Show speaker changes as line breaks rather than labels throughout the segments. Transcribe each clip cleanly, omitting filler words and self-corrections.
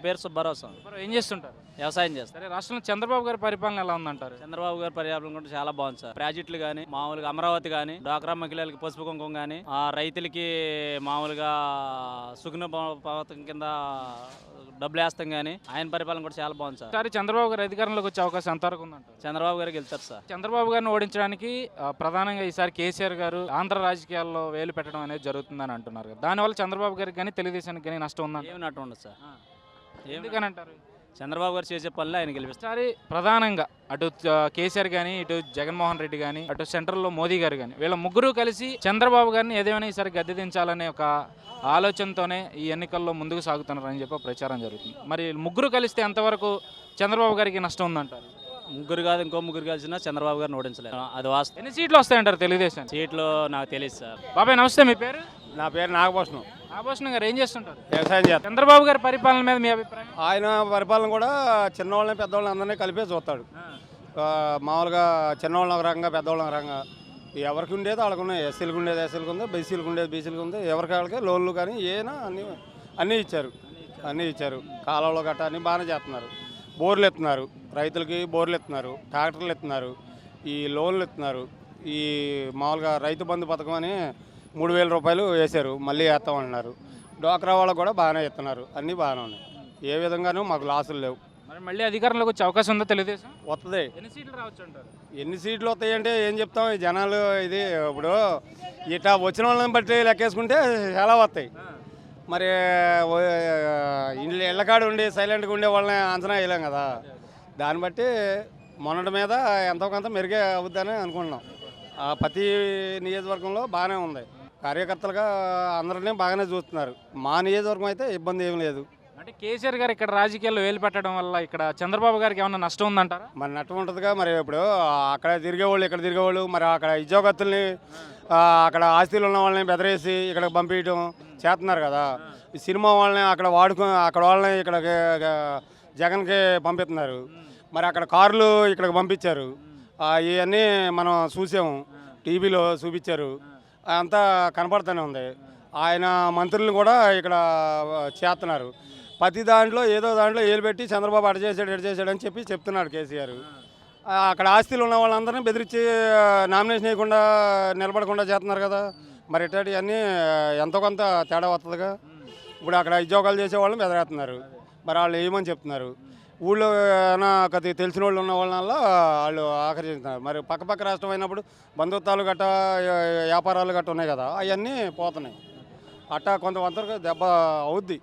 పేరు సుబ్బారావు సార్.
మరి ఏం చేస్తుంటారు?
వ్యవసాయం చేస్తారు.
సరే, రాష్ట్రంలో చంద్రబాబు గారి పరిపాలన ఎలా ఉందంటారు?
చంద్రబాబు గారి పర్యావరణ కూడా చాలా బాగుంది సార్. ప్రాజెక్టులు కానీ మామూలుగా అమరావతి కానీ డ్వాక్రా మహిళలకి పసుపు కుంకుమ కానీ రైతులకి మామూలుగా సుగుణ పథకం కింద డబ్బులు వేస్తాం కానీ ఆయన పరిపాలన కూడా చాలా బాగుంది సార్.
ఈసారి చంద్రబాబు గారు అధికారంలోకి వచ్చే అవకాశం ఎంతవరకు ఉందంటారు?
చంద్రబాబు గారికి వెళ్తారు సార్.
చంద్రబాబు గారిని ఓడించడానికి ప్రధానంగా ఈసారి కేసీఆర్ గారు ఆంధ్ర రాజకీయాల్లో వేలు పెట్టడం అనేది జరుగుతుందని అంటున్నారు కదా. దానివల్ల చంద్రబాబు గారికి కానీ తెలుగుదేశానికి కానీ నష్టం ఉందని
ఏమి నట్టు ఉండదు సార్.
ఎందుకని అంటారు?
చంద్రబాబు గారు చేసే పనులు ఆయన గెలిపిస్తారు.
ఈసారి ప్రధానంగా అటు కేసీఆర్ కానీ ఇటు జగన్మోహన్ రెడ్డి కానీ అటు సెంట్రల్లో మోదీ గారు కానీ వీళ్ళ ముగ్గురు కలిసి చంద్రబాబు గారిని ఏదేమైనా ఈసారి గద్దె దించాలనే ఒక ఆలోచనతోనే ఈ ఎన్నికల్లో ముందుకు సాగుతున్నారని చెప్పి ప్రచారం జరుగుతుంది. మరి ముగ్గురు కలిస్తే ఎంతవరకు చంద్రబాబు గారికి నష్టం ఉందంటారు?
ముగ్గురు కాదు ఇంకో ముగ్గురు కలిసినా చంద్రబాబు గారిని ఓడించలేదు. అది వాస్తవం.
ఎన్ని సీట్లు వస్తాయంటారు తెలుగుదేశం?
సీట్లు నాకు తెలియదు సార్.
బాబాయ్ నమస్తే, మీ పేరు?
నా పేరు నాగభూషణం.
నాగభూషణం గారు ఏం చేస్తుంటారు?
వ్యవసాయం చేస్తాను.
చంద్రబాబు గారి పరిపాలన మీద మీ అభిప్రాయం?
ఆయన పరిపాలన కూడా చిన్నవాళ్ళని పెద్దవాళ్ళని అందరినీ కలిపే చూస్తాడు. మామూలుగా చిన్నవాళ్ళని ఒక రకంగా పెద్దవాళ్ళని ఒక రకంగా ఎవరికి ఉండేది వాళ్ళకు ఉన్నాయి. ఎస్సీలకు ఉండేది ఎస్సీలకు ఉంది, బీసీలకు ఉండేది బీసీలకు ఉంది. ఎవరికి వాళ్ళకి లోన్లు కానీ ఏనా అన్నీ ఇచ్చారు. కాలువలో గట్ట అన్నీ బాగానే చేస్తున్నారు. బోర్లు ఎత్తున్నారు, రైతులకి బోర్లు ఎత్తున్నారు, ట్రాక్టర్లు ఎత్తున్నారు, ఈ లోన్లు ఎత్తున్నారు. ఈ మామూలుగా రైతు బంధు పథకం అని 3,000 రూపాయలు వేశారు, మళ్ళీ వేస్తామన్నారు. డ్వాక్రా వాళ్ళకు కూడా బాగానే ఇస్తున్నారు. అన్నీ బాగానే ఉన్నాయి. ఏ విధంగానూ మాకు లాసులు లేవు.
మరి మళ్ళీ అధికారంలోకి వచ్చే అవకాశం ఉందా తెలుగుదేశం?
వస్తుంది.
ఎన్ని సీట్లు రావచ్చు అంటారు?
ఎన్ని సీట్లు వస్తాయంటే ఏం చెప్తాం, ఈ జనాలు ఇది ఇప్పుడు ఇట్లా వచ్చిన వాళ్ళని బట్టి లెక్కేసుకుంటే చాలా వస్తాయి. మరి ఇళ్ళకాడ ఉండి సైలెంట్గా ఉండే వాళ్ళని అంచనా వేయలేం కదా. దాన్ని బట్టి మొన్నటి మీద ఎంతో కొంత మెరుగే అవుద్దని అనుకుంటున్నాం. ప్రతి నియోజకవర్గంలో బాగానే ఉంది. కార్యకర్తలుగా అందరినీ బాగానే చూస్తున్నారు. మా నియోజకవర్గం అయితే ఇబ్బంది ఏం లేదు.
అంటే కేసీఆర్ గారు ఇక్కడ రాజకీయాల్లో వేలు పెట్టడం వల్ల ఇక్కడ చంద్రబాబు గారికి ఏమన్నా నష్టం ఉందంటారా?
మరి నష్టం ఉంటుందిగా. మరి ఇప్పుడు అక్కడ తిరిగేవాళ్ళు ఇక్కడ తిరిగేవాళ్ళు మరి అక్కడ ఉద్యోగస్తుల్ని అక్కడ ఆస్తులు ఉన్న వాళ్ళని బెదరేసి ఇక్కడికి పంపించడం చేస్తున్నారు కదా. ఈ సినిమా వాళ్ళని అక్కడ అక్కడ వాళ్ళని ఇక్కడ జగన్కి పంపిస్తున్నారు. మరి అక్కడ కార్లు ఇక్కడికి పంపించారు. ఇవన్నీ మనం చూసాము, టీవీలో చూపించారు. అంతా కనపడుతూనే ఉంది. ఆయన మంత్రులను కూడా ఇక్కడ చేస్తున్నారు. ప్రతి దాంట్లో ఏదో దాంట్లో ఏలు పెట్టి చంద్రబాబు అటు చేసాడు అని చెప్పి చెప్తున్నాడు కేసీఆర్. అక్కడ ఆస్తులు ఉన్న వాళ్ళందరినీ బెదిరించి నామినేషన్ వేయకుండా నిలబడకుండా చేస్తున్నారు కదా. మరి ఇట్లాంటివన్నీ ఎంతో కొంత తేడా వస్తుందిగా. ఇప్పుడు అక్కడ ఉద్యోగాలు చేసే వాళ్ళని బెదరేస్తున్నారు. మరి వాళ్ళు ఏమని చెప్తున్నారు. ఊళ్ళో ఏమైనా తెలిసిన వాళ్ళు ఉన్న వాళ్ళ వాళ్ళు ఆకర్షిస్తున్నారు. మరి పక్క రాష్ట్రం అయినప్పుడు బంధుత్వాలు గట్ట వ్యాపారాలు గట్ట ఉన్నాయి కదా, అవన్నీ పోతున్నాయి. అట్టా కొంతమందికి దెబ్బ అవుద్ది.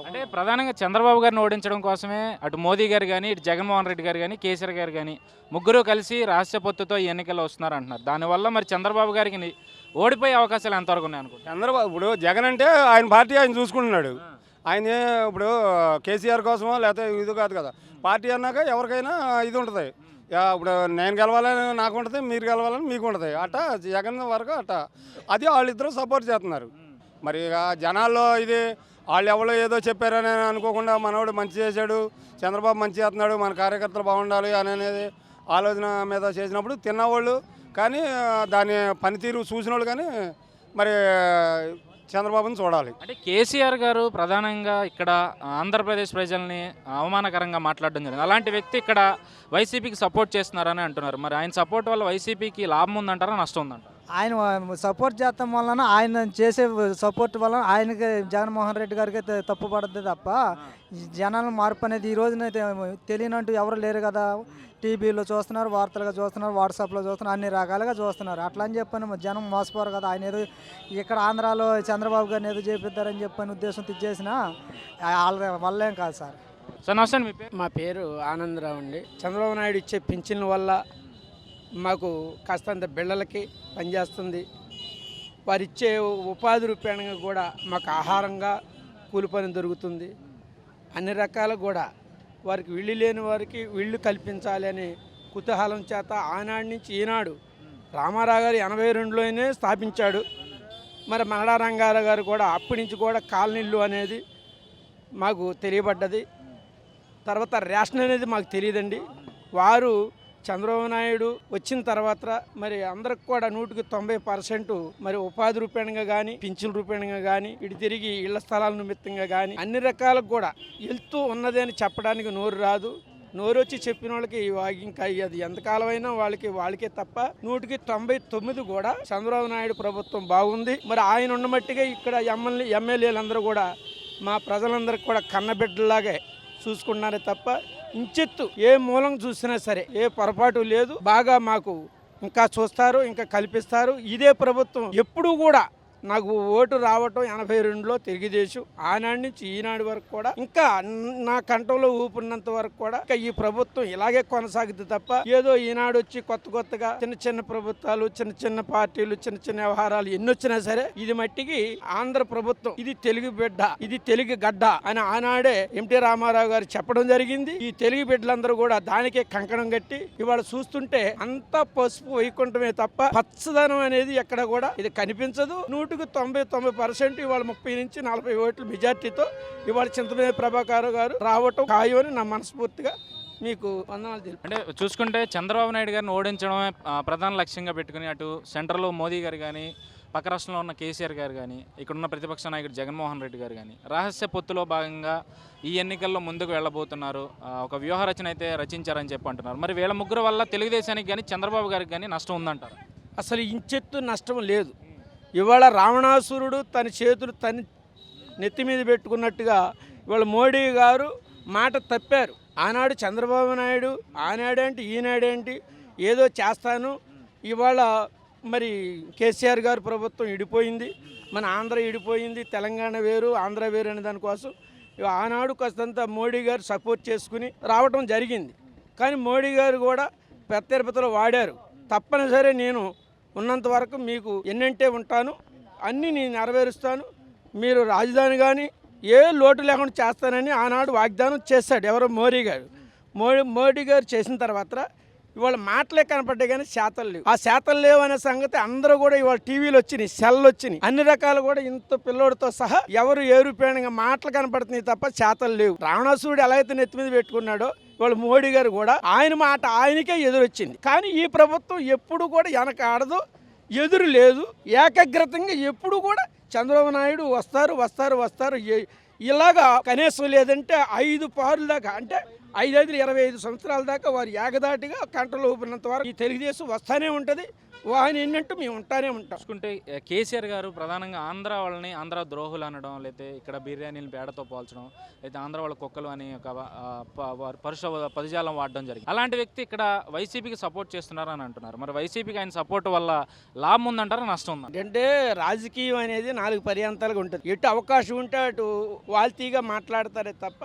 అంటే ప్రధానంగా చంద్రబాబు గారిని ఓడించడం కోసమే అటు మోదీ గారు కానీ ఇటు జగన్మోహన్ రెడ్డి గారు కానీ కేసీఆర్ గారు కానీ ముగ్గురు కలిసి రాష్ట్ర పొత్తుతో ఈ ఎన్నికల్లో వస్తున్నారు అంటున్నారు. దానివల్ల మరి చంద్రబాబు గారికి ఓడిపోయే అవకాశాలు ఎంతవరకు ఉన్నాయి అనుకుంటున్నారు?
చంద్రబాబు ఇప్పుడు జగన్ అంటే ఆయన పార్టీ ఆయన చూసుకుంటున్నాడు. ఆయన ఇప్పుడు కేసీఆర్ కోసమో లేకపోతే ఇది కాదు కదా. పార్టీ అన్నాక ఎవరికైనా ఇది ఉంటుంది. ఇప్పుడు నేను గెలవాలని నాకు ఉంటుంది, మీరు గెలవాలని మీకు ఉంటుంది. అట్టా జగన్ వరకు అట్టా అది వాళ్ళిద్దరూ సపోర్ట్ చేస్తున్నారు. మరి జనాల్లో ఇది వాళ్ళు ఎవరో ఏదో చెప్పారని అనుకోకుండా మనవాడు మంచి చేశాడు, చంద్రబాబు మంచి చేస్తున్నాడు, మన కార్యకర్తలు బాగుండాలి అనేది ఆలోచన మీద చేసినప్పుడు తిన్నవాళ్ళు కానీ దాని పనితీరు చూసిన వాళ్ళు కానీ మరి చంద్రబాబుని చూడాలి.
అంటే కేసీఆర్ గారు ప్రధానంగా ఇక్కడ ఆంధ్రప్రదేశ్ ప్రజల్ని అవమానకరంగా మాట్లాడడం జరిగింది. అలాంటి వ్యక్తి ఇక్కడ వైసీపీకి సపోర్ట్ చేస్తున్నారని అంటున్నారు. మరి ఆయన సపోర్ట్ వల్ల వైసీపీకి లాభం ఉందంటారా నష్టం ఉందంటారా?
ఆయన సపోర్ట్ చేస్తాం వలన ఆయన చేసే సపోర్ట్ వలన ఆయనకి జగన్మోహన్ రెడ్డి గారికి తప్పు పడుతుంది తప్ప జనాల మార్పు అనేది ఈ రోజున తెలియనంటూ ఎవరు లేరు కదా. టీవీలో చూస్తున్నారు, వార్తలుగా చూస్తున్నారు, వాట్సాప్లో చూస్తున్నారు, అన్ని రకాలుగా చూస్తున్నారు. అట్లా అని చెప్పని జనం మోసపోరు కదా. ఆయన ఏదో ఇక్కడ ఆంధ్రాలో చంద్రబాబు గారిని ఏదో చేపిద్దారని చెప్పని ఉద్దేశంతో ఇచ్చేసిన వాళ్ళ వల్లేం కాదు సార్.
సార్ నమస్తే, మీ పేరు?
మా పేరు ఆనందరావు అండి. చంద్రబాబు నాయుడు ఇచ్చే పింఛన్ల వల్ల మాకు కాస్తంత బిళ్ళలకి పనిచేస్తుంది. వారిచ్చే ఉపాధి రూపేణంగా కూడా మాకు ఆహారంగా కూలి పని దొరుకుతుంది. అన్ని రకాలు కూడా వారికి ఇళ్ళు లేని వారికి ఇళ్ళు కల్పించాలి అనే కుతూహలం చేత ఆనాడు నుంచి ఈనాడు రామారావు గారు 82లోనే స్థాపించాడు. మరి మనడా రంగారావు గారు కూడా అప్పటి నుంచి కూడా కాలనీళ్ళు అనేది మాకు తెలియబడ్డది. తర్వాత రేషన్ అనేది మాకు తెలియదండి. వారు చంద్రబాబు నాయుడు వచ్చిన తర్వాత మరి అందరికి కూడా 100% మరి ఉపాధి రూపేణంగా కానీ పింఛన్ రూపేణంగా కానీ ఇటు తిరిగి ఇళ్ల స్థలాల నిమిత్తంగా కానీ అన్ని రకాలకు కూడా వెళ్తూ ఉన్నది అని చెప్పడానికి నోరు రాదు. నోరు వచ్చి చెప్పిన వాళ్ళకి ఇంకా అది ఎంతకాలమైనా వాళ్ళకే తప్ప 199 కూడా చంద్రబాబు నాయుడు ప్రభుత్వం బాగుంది. మరి ఆయన ఉన్న మట్టిగా ఇక్కడ ఎమ్మెల్యేలందరూ కూడా మా ప్రజలందరికీ కూడా కన్నబిడ్డలాగే చూసుకున్నారే తప్ప ఇంచెత్తు ఏ మూలం చూసినా సరే ఏ పొరపాటు లేదు. బాగా మాకు ఇంకా చూస్తారు, ఇంకా కల్పిస్తారు. ఇదే ప్రభుత్వం ఎప్పుడూ కూడా నాకు ఓటు రావటం 82లో తెలుగుదేశం, ఆనాడు నుంచి ఈనాడు వరకు కూడా ఇంకా నా కంఠంలో ఊపినంత వరకు కూడా ఇంకా ఈ ప్రభుత్వం ఇలాగే కొనసాగుతుంది తప్ప ఏదో ఈనాడు వచ్చి కొత్తగా చిన్న ప్రభుత్వాలు, చిన్న పార్టీలు, చిన్న వ్యవహారాలు ఎన్ని వచ్చినా సరే ఇది మట్టికి ఆంధ్ర ప్రభుత్వం, ఇది తెలుగు బిడ్డ, ఇది తెలుగు గడ్డ అని ఆనాడే ఎన్టీ రామారావు గారు చెప్పడం జరిగింది. ఈ తెలుగు బిడ్డలందరూ కూడా దానికే కంకణం కట్టి ఇవాళ చూస్తుంటే అంతా పసుపు వైకుంఠమే తప్ప పచ్చదనం అనేది ఎక్కడ కూడా ఇది కనిపించదు. 199% ఇవాళ 30 నుంచి 40 ఓట్ల మెజార్టీతో ఇవాళ చింతమనేని ప్రభాకర్ గారు రావటం ఖాయం అని నా మనస్ఫూర్తిగా మీకు వందనాలు తెలుపు.
అంటే చూసుకుంటే చంద్రబాబు నాయుడు గారిని ఓడించడమే ప్రధాన లక్ష్యంగా పెట్టుకుని అటు సెంటర్లో మోదీ గారు కానీ, పక్క రాష్ట్రంలో ఉన్న కేసీఆర్ గారు కానీ, ఇక్కడున్న ప్రతిపక్ష నాయకుడు జగన్మోహన్ రెడ్డి గారు కానీ రహస్య పొత్తులో భాగంగా ఈ ఎన్నికల్లో ముందుకు వెళ్ళబోతున్నారు. ఒక వ్యూహ రచన అయితే రచించారని చెప్పి అంటున్నారు. మరి వీళ్ళ ముగ్గురు వల్ల తెలుగుదేశానికి కానీ చంద్రబాబు గారికి కానీ నష్టం ఉందంటారు?
అసలు ఇంచెత్తు నష్టం లేదు. ఇవాళ రావణాసురుడు తన చేతులు తన నెత్తి మీద పెట్టుకున్నట్టుగా ఇవాళ మోడీ గారు మాట తప్పారు. ఆనాడు చంద్రబాబు నాయుడు ఆనాడేంటి ఈనాడేంటి ఏదో చేస్తాను. ఇవాళ మరి కేసీఆర్ గారు ప్రభుత్వం ఇడిపోయింది, మన ఆంధ్ర ఇడిపోయింది, తెలంగాణ వేరు ఆంధ్ర వేరు అనే దానికోసం ఆనాడు కాస్తంత మోడీ గారు సపోర్ట్ చేసుకుని రావటం జరిగింది. కానీ మోడీ గారు కూడా పెద్ద తిరుపతిలో వాడారు. తప్పనిసరి నేను ఉన్నంత వరకు మీకు ఎన్నంటే ఉంటాను, అన్నీ నేను నెరవేరుస్తాను, మీరు రాజధాని కానీ ఏ లోటు లేకుండా చేస్తానని ఆనాడు వాగ్దానం చేశాడు. ఎవరో మోడీ గారు చేసిన తర్వాత ఇవాళ మాటలే కనపడ్డాయి కానీ శాతలు లేవు. ఆ శాతలు లేవు అనే సంగతి అందరూ కూడా ఇవాళ టీవీలు వచ్చినాయి, సెల్లు వచ్చినాయి, అన్ని రకాలు కూడా ఇంత పిల్లోడితో సహా ఎవరు ఏ రూపాయనంగా మాటలు కనపడుతున్నాయి తప్ప శాతలు లేవు. రావణాసురుడు ఎలా అయితే నెత్తి మీద పెట్టుకున్నాడో ఇవాళ మోడీ గారు కూడా ఆయన మాట ఆయనకే ఎదురొచ్చింది. కానీ ఈ ప్రభుత్వం ఎప్పుడు కూడా వెనక ఆడదు, ఎదురు లేదు. ఏకాగ్రతంగా ఎప్పుడు కూడా చంద్రబాబు నాయుడు వస్తారు ఇలాగా కనీసం లేదంటే 5 పార్లు దాకా, అంటే 25 సంవత్సరాల దాకా వారు ఏకదాటిగా కంట్రోల్ ఊపినంత వరకు ఈ తెలుగుదేశం వస్తానే ఉంటుంది. ఆయన ఏంటంటూ మేము ఉంటానే ఉంటాం.
చూసుకుంటే కేసీఆర్ గారు ప్రధానంగా ఆంధ్ర వాళ్ళని ఆంధ్ర ద్రోహులు అనడం, లేకపోతే ఇక్కడ బిర్యానీలు పేడతో పోల్చడం, అయితే ఆంధ్ర వాళ్ళ కుక్కలు అని ఒక పరుష పదజాలం వాడడం జరిగింది. అలాంటి వ్యక్తి ఇక్కడ వైసీపీకి సపోర్ట్ చేస్తున్నారు అని అంటున్నారు. మరి వైసీపీకి ఆయన సపోర్ట్ వల్ల లాభం ఉందంటారా నష్టం ఉందా?
అంటే రాజకీయం అనేది 4 పర్యాంతాలుగా ఉంటుంది. ఎటు అవకాశం ఉంటే అటు వాల్తీగా మాట్లాడతారే తప్ప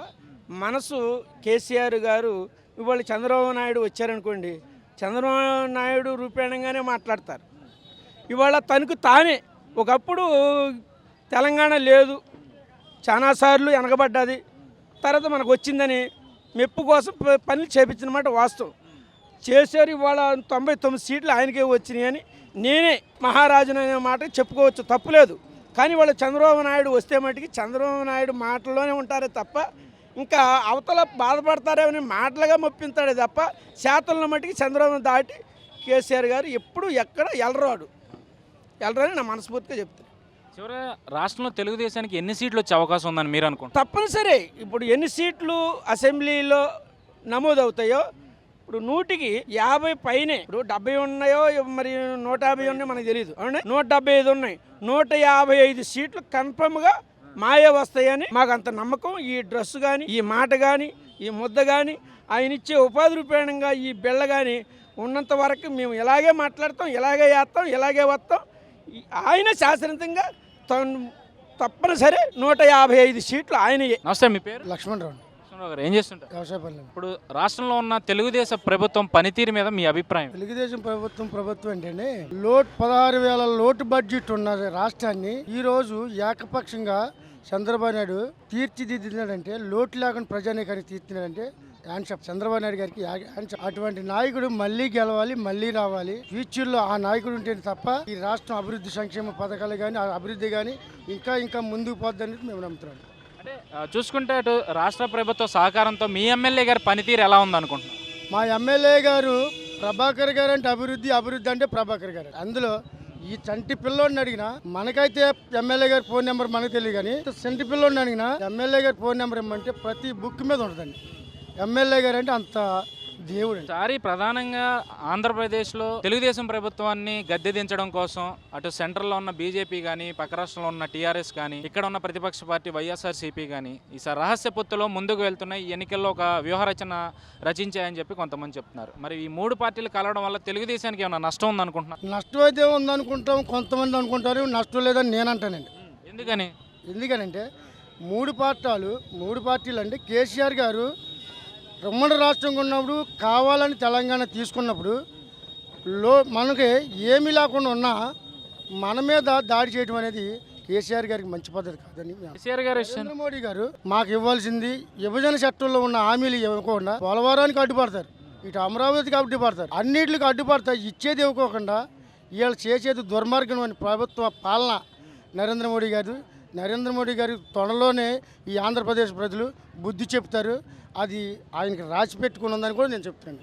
మనసు కేసీఆర్ గారు ఇవాళ చంద్రబాబు నాయుడు వచ్చారనుకోండి, చంద్రబాబు నాయుడు రూపేణంగానే మాట్లాడతారు. ఇవాళ తనకు తానే ఒకప్పుడు తెలంగాణ లేదు, చాలాసార్లు వెనకబడ్డది, తర్వాత మనకు వచ్చిందని మెప్పు కోసం పనులు చేపించినమాట వాస్తవం. చేశారు. ఇవాళ 99 సీట్లు ఆయనకే వచ్చినాయి అని నేనే మహారాజును అనే మాట చెప్పుకోవచ్చు, తప్పులేదు. కానీ వాళ్ళు చంద్రబాబు నాయుడు వస్తే మటుకి చంద్రబాబు నాయుడు మాటల్లోనే ఉంటారే తప్ప ఇంకా అవతల బాధపడతారేమని మాటలుగా మొప్పింతాడే తప్ప శాతంలో మటుకి చంద్రబాబు దాటి కేసీఆర్ గారు ఎప్పుడు ఎక్కడ ఎల్లరని నా మనస్ఫూర్తిగా చెప్తాను.
చివరి రాష్ట్రంలో తెలుగుదేశానికి ఎన్ని సీట్లు వచ్చే అవకాశం ఉందని మీరు అనుకుంటారు?
తప్పనిసరి ఇప్పుడు ఎన్ని సీట్లు అసెంబ్లీలో నమోదవుతాయో ఇప్పుడు 100కి 50 పైనే. ఇప్పుడు 70 ఉన్నాయో మరి 150 ఉన్నాయో మనకు తెలియదు. అవునా, 175 ఉన్నాయి. 155 సీట్లు కన్ఫర్మ్గా మాయే వస్తాయని మాకు అంత నమ్మకం. ఈ డ్రెస్ కానీ, ఈ మాట కానీ, ఈ ముద్ద కానీ, ఆయన ఇచ్చే ఉపాధి రూపేణంగా ఈ బిళ్ళ కానీ ఉన్నంత వరకు మేము ఇలాగే మాట్లాడతాం, ఇలాగే చేస్తాం, ఇలాగే వస్తాం. ఆయన శాస్త్రవంతంగా తప్పనిసరి 155 సీట్లు ఆయనయే.
నమస్తే, మీ పేరు?
లక్ష్మణరావు
గారు ఏం చేస్తుంటారు?
వ్యవసాయ పనులు.
ఇప్పుడు రాష్ట్రంలో ఉన్న తెలుగుదేశం ప్రభుత్వం పనితీరు మీద మీ అభిప్రాయం?
తెలుగుదేశం ప్రభుత్వం ఏంటంటే 16,000 లోటు బడ్జెట్ ఉన్న రాష్ట్రాన్ని ఈ రోజు ఏకపక్షంగా చంద్రబాబు నాయుడు తీర్చిదిద్దినాడంటే, లోటు లేకుండా ప్రజానీకానికి తీర్చినాడంటే హ్యాండ్షాప్ చంద్రబాబు నాయుడు గారికి హ్యాండ్షాప్. అటువంటి నాయకుడు మళ్ళీ గెలవాలి, మళ్ళీ రావాలి. ఫ్యూచర్ లో ఆ నాయకుడు ఉంటే తప్ప ఈ రాష్ట్రం అభివృద్ధి సంక్షేమ పథకాలు కానీ అభివృద్ధి కానీ ఇంకా ముందుకు పోద్దని మేము నమ్ముతున్నాం.
అంటే చూసుకుంటే అటు రాష్ట్ర ప్రభుత్వ సహకారంతో మీ ఎమ్మెల్యే గారి పనితీరు ఎలా ఉంది అనుకుంటున్నాం?
మా ఎమ్మెల్యే గారు ప్రభాకర్ గారు అంటే అభివృద్ధి, అభివృద్ధి అంటే ప్రభాకర్ గారు. అందులో ఈ చంటి పిల్లోడిని అడిగినా, మనకైతే ఎమ్మెల్యే గారి ఫోన్ నెంబర్ మనకు తెలియదు, కానీ చంటి పిల్లోడిని అడిగినా ఎమ్మెల్యే గారి ఫోన్ నెంబర్ ఇమ్మంటే ప్రతి బుక్ మీద ఉంటుందండి. ఎమ్మెల్యే గారు అంటే అంత దేవుడు.
సారి ప్రధానంగా ఆంధ్రప్రదేశ్లో తెలుగుదేశం ప్రభుత్వాన్ని గద్దె దించడం కోసం అటు సెంట్రల్లో ఉన్న బీజేపీ కానీ, పక్క రాష్ట్రంలో ఉన్న టీఆర్ఎస్ కానీ, ఇక్కడ ఉన్న ప్రతిపక్ష పార్టీ వైఎస్ఆర్సీపీ కానీ ఈసారి రహస్య పొత్తులో ముందుకు వెళ్తున్నాయి. ఈ ఎన్నికల్లో ఒక వ్యూహరచన రచించాయని చెప్పి కొంతమంది చెప్తున్నారు. మరి ఈ మూడు పార్టీలు కలవడం వల్ల తెలుగుదేశానికి ఏమైనా నష్టం ఉందనుకుంటున్నారు?
నష్టం అయితే ఉందనుకుంటాం, కొంతమంది అనుకుంటారు, నష్టం లేదని నేను అంటానండి. ఎందుకనంటే మూడు పార్టీలు అంటే కేసీఆర్ గారు ఉమ్మడి రాష్ట్రంగా ఉన్నప్పుడు కావాలని తెలంగాణ తీసుకున్నప్పుడు మనకి ఏమీ లేకుండా ఉన్నా మన మీద దాడి చేయడం అనేది కేసీఆర్ గారికి మంచి పద్ధతి కాదని. నరేంద్ర మోడీ గారు మాకు ఇవ్వాల్సింది విభజన చట్టంలో ఉన్న హామీలు ఇవ్వకుండా పోలవరానికి అడ్డుపడతారు, ఇటు అమరావతికి అడ్డుపడతారు, అన్నిటికి అడ్డుపడతారు. ఇచ్చేది ఇవ్వకోకుండా వీళ్ళు చేసేది దుర్మార్గం ప్రభుత్వ పాలన నరేంద్ర మోడీ గారి త్వరలోనే ఈ ఆంధ్రప్రదేశ్ ప్రజలు బుద్ధి చెప్తారు. అది ఆయనకి రాసి పెట్టుకుని ఉందని కూడా నేను చెప్తాను.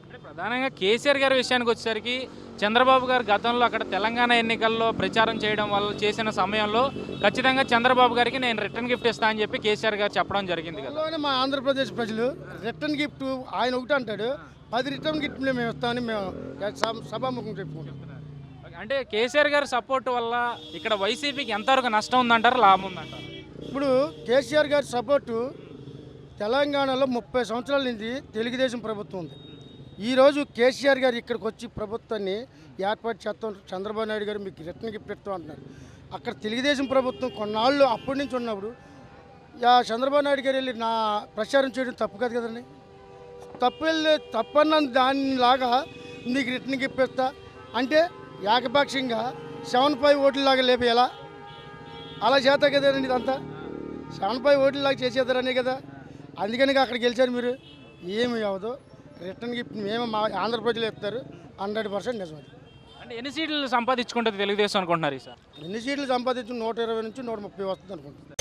అంటే ప్రధానంగా కేసీఆర్ గారి విషయానికి వచ్చేసరికి చంద్రబాబు గారు గతంలో అక్కడ తెలంగాణ ఎన్నికల్లో ప్రచారం చేయడం వల్ల చేసిన సమయంలో ఖచ్చితంగా చంద్రబాబు గారికి నేను రిటర్న్ గిఫ్ట్ ఇస్తా అని చెప్పి కేసీఆర్ గారు చెప్పడం జరిగింది కదా.
మా ఆంధ్రప్రదేశ్ ప్రజలు రిటర్న్ గిఫ్ట్ ఆయన ఒకటి అంటాడు, 10 రిటర్న్ గిఫ్ట్లు మేము ఇస్తామని మేము సభాముఖం చెప్పుకుంటాం.
అంటే కేసీఆర్ గారి సపోర్ట్ వల్ల ఇక్కడ వైసీపీకి ఎంతవరకు నష్టం ఉందంటారు, లాభం ఉందంటారు?
ఇప్పుడు కేసీఆర్ గారి సపోర్టు తెలంగాణలో 30 సంవత్సరాల నుంచి తెలుగుదేశం ప్రభుత్వం ఉంది. ఈరోజు కేసీఆర్ గారు ఇక్కడికి వచ్చి ప్రభుత్వాన్ని ఏర్పాటు చేస్తాం, చంద్రబాబు నాయుడు గారు మీకు రిటర్న్ గిఫ్ట్ ఇస్తాం అంటున్నారు. అక్కడ తెలుగుదేశం ప్రభుత్వం కొన్నాళ్ళు అప్పటి నుంచి ఉన్నప్పుడు చంద్రబాబు నాయుడు గారు వెళ్ళి నా ప్రచారం చేయడం తప్పు కాదు కదండి. తప్పన్న దానిలాగా నీకు రిటర్న్ గిఫ్ట్ ఇస్తా అంటే ఏకపక్షంగా 7-5 ఓట్లలాగా లేపేయాలా? అలా చేస్తా కదండి. ఇదంతా 7-5 ఓట్లలాగా చేసేద్దరనే కదా. అందుకని అక్కడికి గెలిచారు మీరు. ఏమి అవ్వదు, రిటర్న్ గిఫ్ట్ మేము మా ఆంధ్ర ప్రజలు ఇస్తారు, 100% నిజం.
అంటే ఎన్ని సీట్లు సంపాదించుకుంటుంది తెలుగుదేశం అనుకుంటున్నారు సార్?
ఎన్ని సీట్లు సంపాదించి 120 నుంచి 130 వస్తుంది అనుకుంటున్నారు.